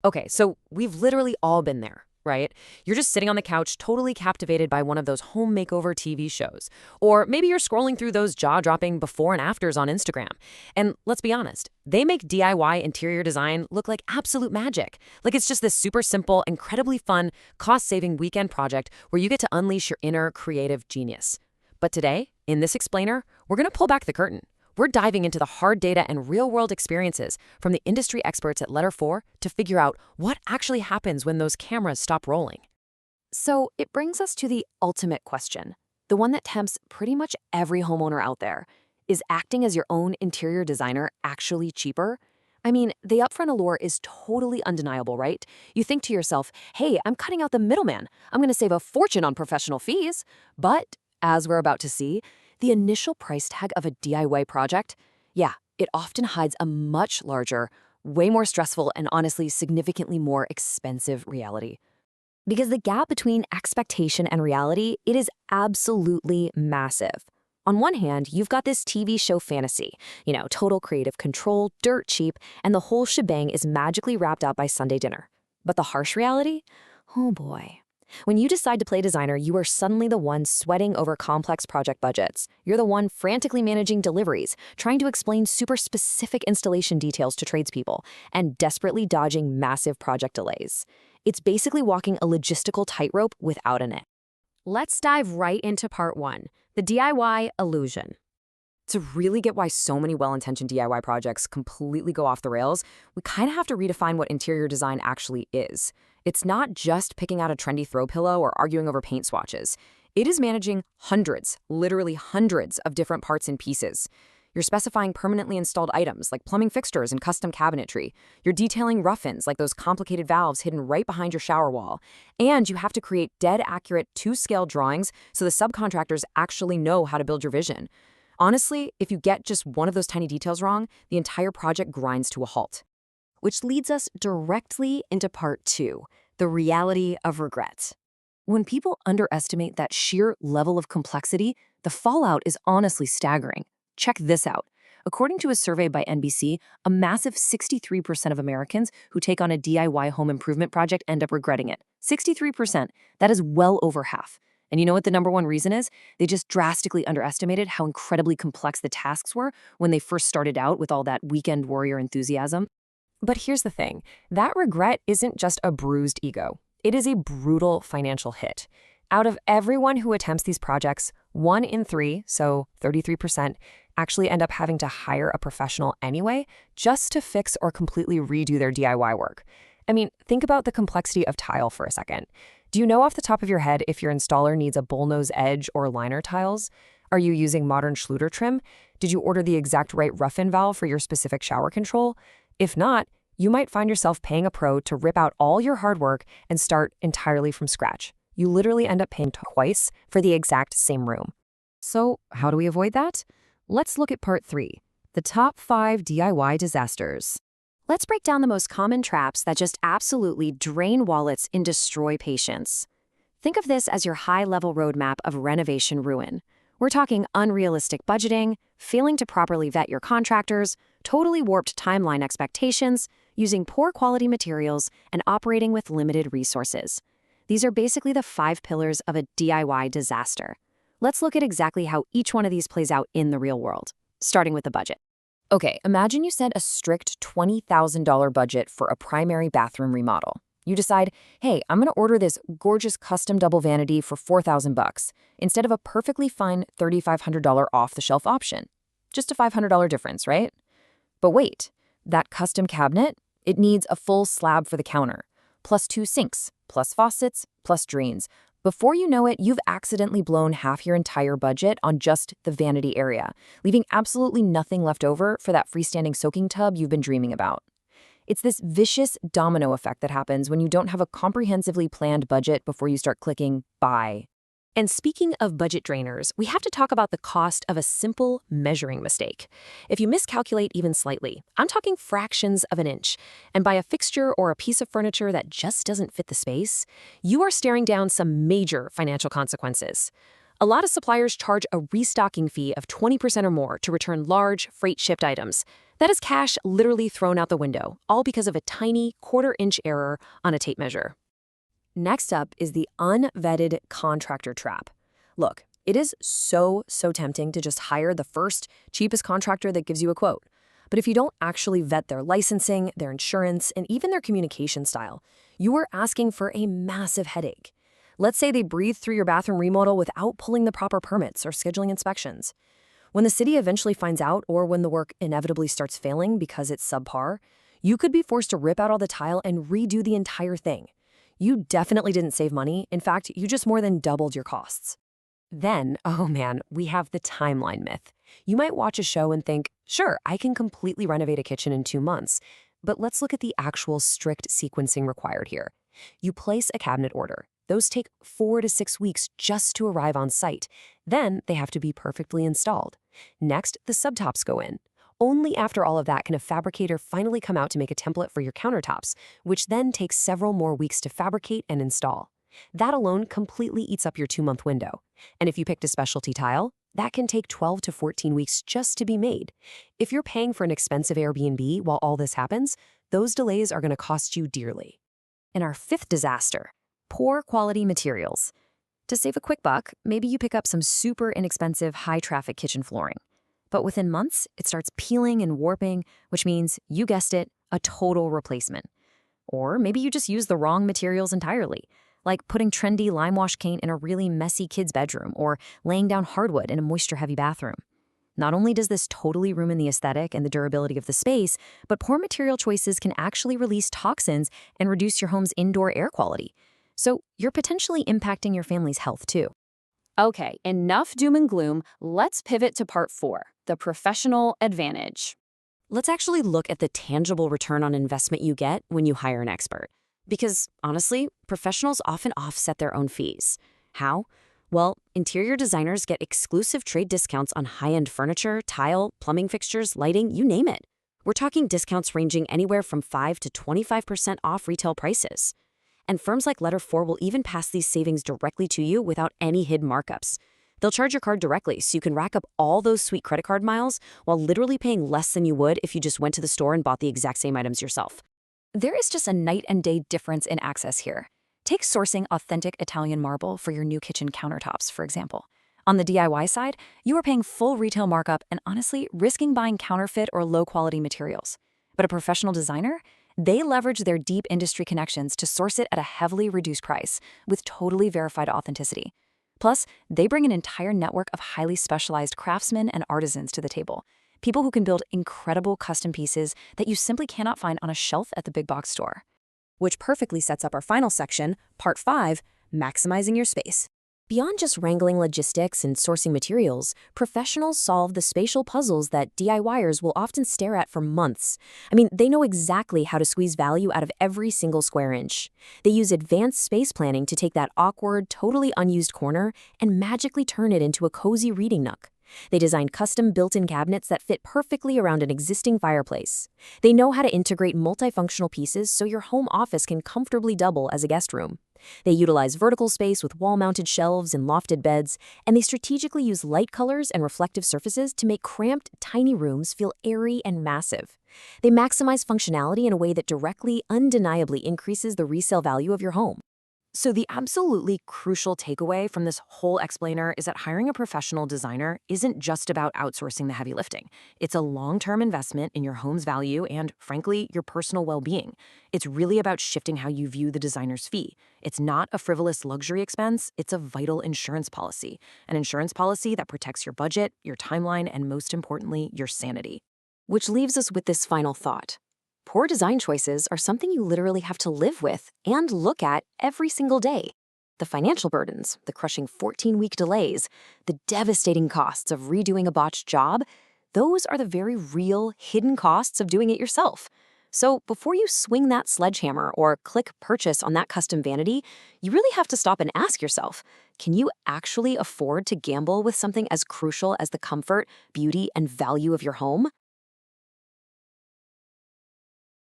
Okay, so we've literally all been there, right? You're just sitting on the couch, totally captivated by one of those home makeover TV shows. Or maybe you're scrolling through those jaw dropping before and afters on Instagram. And let's be honest, they make DIY interior design look like absolute magic. Like it's just this super simple, incredibly fun, cost saving weekend project where you get to unleash your inner creative genius. But today, in this explainer, we're going to pull back the curtain. We're diving into the hard data and real-world experiences from the industry experts at Letter 4 to figure out what actually happens when those cameras stop rolling. So it brings us to the ultimate question, the one that tempts pretty much every homeowner out there. Is acting as your own interior designer actually cheaper? I mean, the upfront allure is totally undeniable, right? You think to yourself, hey, I'm cutting out the middleman. I'm going to save a fortune on professional fees. But as we're about to see, the initial price tag of a DIY project, yeah, it often hides a much larger, way more stressful, and honestly significantly more expensive reality. Because the gap between expectation and reality, it is absolutely massive. On one hand, you've got this TV show fantasy, total creative control, dirt cheap, and the whole shebang is magically wrapped up by Sunday dinner. But the harsh reality? Oh boy. When you decide to play designer, you are suddenly the one sweating over complex project budgets. You're the one frantically managing deliveries, trying to explain super specific installation details to tradespeople, and desperately dodging massive project delays. It's basically walking a logistical tightrope without a net. Let's dive right into part one, the DIY illusion. To really get why so many well-intentioned DIY projects completely go off the rails, we kind of have to redefine what interior design actually is. It's not just picking out a trendy throw pillow or arguing over paint swatches. It is managing hundreds, literally hundreds of different parts and pieces. You're specifying permanently installed items like plumbing fixtures and custom cabinetry. You're detailing rough-ins like those complicated valves hidden right behind your shower wall. And you have to create dead accurate to-scale drawings so the subcontractors actually know how to build your vision. Honestly, if you get just one of those tiny details wrong, the entire project grinds to a halt. Which leads us directly into part two, the reality of regret. When people underestimate that sheer level of complexity, the fallout is honestly staggering. Check this out. According to a survey by NBC, a massive 63% of Americans who take on a DIY home improvement project end up regretting it. 63%. That is well over half. And you know what the number one reason is? They just drastically underestimated how incredibly complex the tasks were when they first started out with all that weekend warrior enthusiasm. But here's the thing, that regret isn't just a bruised ego. It is a brutal financial hit. Out of everyone who attempts these projects, 1 in 3, so 33%, actually end up having to hire a professional anyway, just to fix or completely redo their DIY work. I mean, think about the complexity of tile for a second. Do you know off the top of your head if your installer needs a bullnose edge or liner tiles? Are you using modern Schluter trim? Did you order the exact right rough-in valve for your specific shower control? If not, you might find yourself paying a pro to rip out all your hard work and start entirely from scratch. You literally end up paying twice for the exact same room. So how do we avoid that? Let's look at part 3, the top 5 DIY disasters. Let's break down the most common traps that just absolutely drain wallets and destroy patience. Think of this as your high-level roadmap of renovation ruin. We're talking unrealistic budgeting, failing to properly vet your contractors, totally warped timeline expectations, using poor quality materials, and operating with limited resources. These are basically the 5 pillars of a DIY disaster. Let's look at exactly how each one of these plays out in the real world, starting with the budget. Okay, imagine you set a strict $20,000 budget for a primary bathroom remodel. You decide, hey, I'm going to order this gorgeous custom double vanity for $4,000 instead of a perfectly fine $3,500 off-the-shelf option. Just a $500 difference, right? But wait, that custom cabinet, it needs a full slab for the counter, plus 2 sinks, plus faucets, plus drains. Before you know it, you've accidentally blown half your entire budget on just the vanity area, leaving absolutely nothing left over for that freestanding soaking tub you've been dreaming about. It's this vicious domino effect that happens when you don't have a comprehensively planned budget before you start clicking buy. And speaking of budget drainers, we have to talk about the cost of a simple measuring mistake. If you miscalculate even slightly, I'm talking fractions of an inch, and buy a fixture or a piece of furniture that just doesn't fit the space, you are staring down some major financial consequences. A lot of suppliers charge a restocking fee of 20% or more to return large, freight-shipped items. That is cash literally thrown out the window, all because of a tiny quarter-inch error on a tape measure. Next up is the unvetted contractor trap. Look, it is so tempting to just hire the first, cheapest contractor that gives you a quote. But if you don't actually vet their licensing, their insurance, and even their communication style, you are asking for a massive headache. Let's say they breathe through your bathroom remodel without pulling the proper permits or scheduling inspections. When the city eventually finds out, or when the work inevitably starts failing because it's subpar, you could be forced to rip out all the tile and redo the entire thing. You definitely didn't save money. In fact, you just more than doubled your costs. Then, oh man, we have the timeline myth. You might watch a show and think, sure, I can completely renovate a kitchen in 2 months. But let's look at the actual strict sequencing required here. You place a cabinet order. Those take 4 to 6 weeks just to arrive on site. Then they have to be perfectly installed. Next, the subtops go in. Only after all of that can a fabricator finally come out to make a template for your countertops, which then takes several more weeks to fabricate and install. That alone completely eats up your 2-month window. And if you picked a specialty tile, that can take 12 to 14 weeks just to be made. If you're paying for an expensive Airbnb while all this happens, those delays are going to cost you dearly. And our fifth disaster: poor quality materials. To save a quick buck, maybe you pick up some super inexpensive, high-traffic kitchen flooring. But within months, it starts peeling and warping, which means, you guessed it, a total replacement. Or maybe you just use the wrong materials entirely, like putting trendy lime wash paint in a really messy kid's bedroom or laying down hardwood in a moisture-heavy bathroom. Not only does this totally ruin the aesthetic and the durability of the space, but poor material choices can actually release toxins and reduce your home's indoor air quality. So you're potentially impacting your family's health too. Okay, enough doom and gloom. Let's pivot to part 4, the professional advantage. Let's actually look at the tangible return on investment you get when you hire an expert. Because honestly, professionals often offset their own fees. How? Well, interior designers get exclusive trade discounts on high-end furniture, tile, plumbing fixtures, lighting, you name it. We're talking discounts ranging anywhere from 5 to 25% off retail prices. And firms like Letter4 will even pass these savings directly to you without any hidden markups. They'll charge your card directly so you can rack up all those sweet credit card miles while literally paying less than you would if you just went to the store and bought the exact same items yourself. There is just a night and day difference in access here. Take sourcing authentic Italian marble for your new kitchen countertops, for example. On the DIY side, you are paying full retail markup and honestly risking buying counterfeit or low-quality materials. But a professional designer? They leverage their deep industry connections to source it at a heavily reduced price with totally verified authenticity. Plus, they bring an entire network of highly specialized craftsmen and artisans to the table. People who can build incredible custom pieces that you simply cannot find on a shelf at the big box store. Which perfectly sets up our final section, part 5, maximizing your space. Beyond just wrangling logistics and sourcing materials, professionals solve the spatial puzzles that DIYers will often stare at for months. I mean, they know exactly how to squeeze value out of every single square inch. They use advanced space planning to take that awkward, totally unused corner and magically turn it into a cozy reading nook. They design custom built-in cabinets that fit perfectly around an existing fireplace. They know how to integrate multifunctional pieces so your home office can comfortably double as a guest room. They utilize vertical space with wall-mounted shelves and lofted beds, and they strategically use light colors and reflective surfaces to make cramped, tiny rooms feel airy and massive. They maximize functionality in a way that directly, undeniably increases the resale value of your home. So the absolutely crucial takeaway from this whole explainer is that hiring a professional designer isn't just about outsourcing the heavy lifting. It's a long-term investment in your home's value and, frankly, your personal well-being. It's really about shifting how you view the designer's fee. It's not a frivolous luxury expense, it's a vital insurance policy. An insurance policy that protects your budget, your timeline, and most importantly, your sanity. Which leaves us with this final thought. Poor design choices are something you literally have to live with and look at every single day. The financial burdens, the crushing 14-week delays, the devastating costs of redoing a botched job, those are the very real, hidden costs of doing it yourself. So before you swing that sledgehammer or click purchase on that custom vanity, you really have to stop and ask yourself, can you actually afford to gamble with something as crucial as the comfort, beauty, and value of your home?